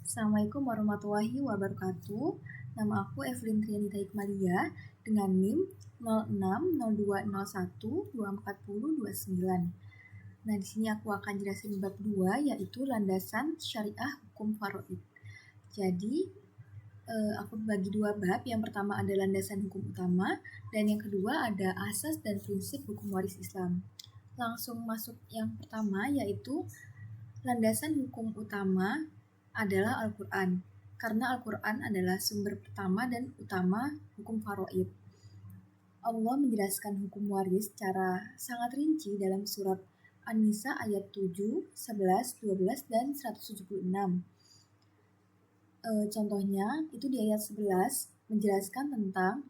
Assalamualaikum warahmatullahi wabarakatuh. Nama aku Evelyn Trianita Hikmalia dengan NIM 060201240209. Nah, di sini aku akan jelasin bab 2 yaitu landasan syariah hukum faraid. Jadi, aku bagi dua bab. Yang pertama ada landasan hukum utama dan yang kedua ada asas dan prinsip hukum waris Islam. Langsung masuk yang pertama yaitu landasan hukum utama adalah Al-Quran, karena Al-Quran adalah sumber pertama dan utama hukum faraid. Allah menjelaskan hukum waris secara sangat rinci dalam surat An-Nisa ayat 7, 11, 12, dan 176. Contohnya, itu di ayat 11 menjelaskan tentang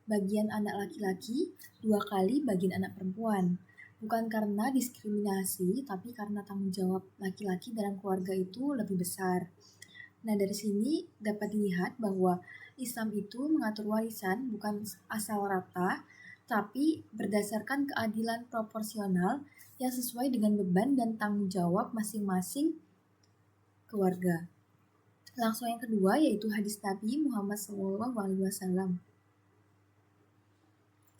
bagian anak laki-laki 2 kali bagian anak perempuan. Bukan karena diskriminasi, tapi karena tanggung jawab laki-laki dalam keluarga itu lebih besar. Nah, dari sini dapat dilihat bahwa Islam itu mengatur warisan bukan asal rata, tapi berdasarkan keadilan proporsional yang sesuai dengan beban dan tanggung jawab masing-masing keluarga. Langsung yang kedua yaitu hadis Nabi Muhammad SAW.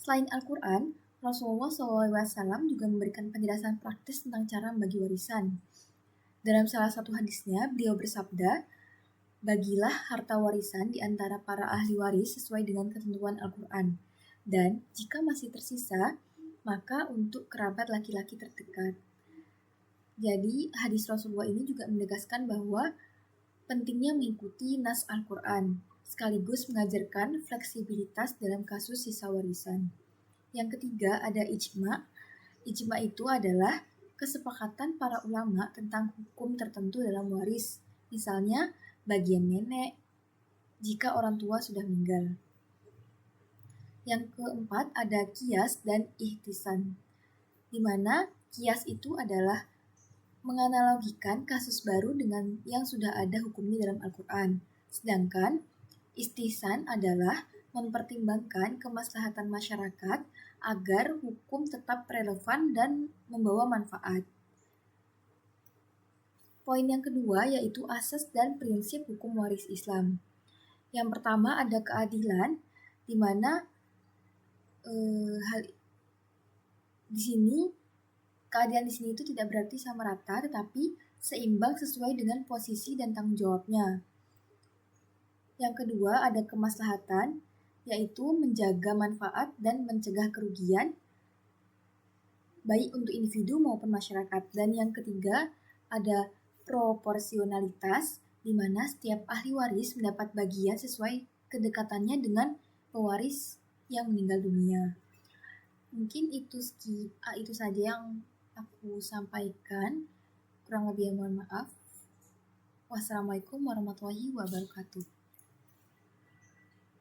Selain Al-Quran, Rasulullah SAW juga memberikan penjelasan praktis tentang cara membagi warisan. Dalam salah satu hadisnya, beliau bersabda, "Bagilah harta warisan di antara para ahli waris sesuai dengan ketentuan Al-Quran. Dan jika masih tersisa, maka untuk kerabat laki-laki terdekat." Jadi, hadis Rasulullah ini juga menegaskan bahwa pentingnya mengikuti nas Al-Quran, sekaligus mengajarkan fleksibilitas dalam kasus sisa warisan. Yang ketiga ada ijma. Ijma itu adalah kesepakatan para ulama tentang hukum tertentu dalam waris. Misalnya, bagian nenek jika orang tua sudah meninggal. Yang keempat ada qiyas dan ihtisan, di mana qiyas itu adalah menganalogikan kasus baru dengan yang sudah ada hukumnya dalam Al-Quran. Sedangkan ihtisan adalah mempertimbangkan kemaslahatan masyarakat agar hukum tetap relevan dan membawa manfaat. Poin yang kedua yaitu asas dan prinsip hukum waris Islam. Yang pertama ada keadilan, di mana di sini keadilan di sini itu tidak berarti sama rata, tetapi seimbang sesuai dengan posisi dan tanggung jawabnya. Yang kedua ada kemaslahatan, yaitu menjaga manfaat dan mencegah kerugian, baik untuk individu maupun masyarakat. Dan yang ketiga ada proporsionalitas, di mana setiap ahli waris mendapat bagian sesuai kedekatannya dengan pewaris yang meninggal dunia. Mungkin itu saja yang aku sampaikan. Kurang lebih mohon maaf. Wassalamualaikum warahmatullahi wabarakatuh.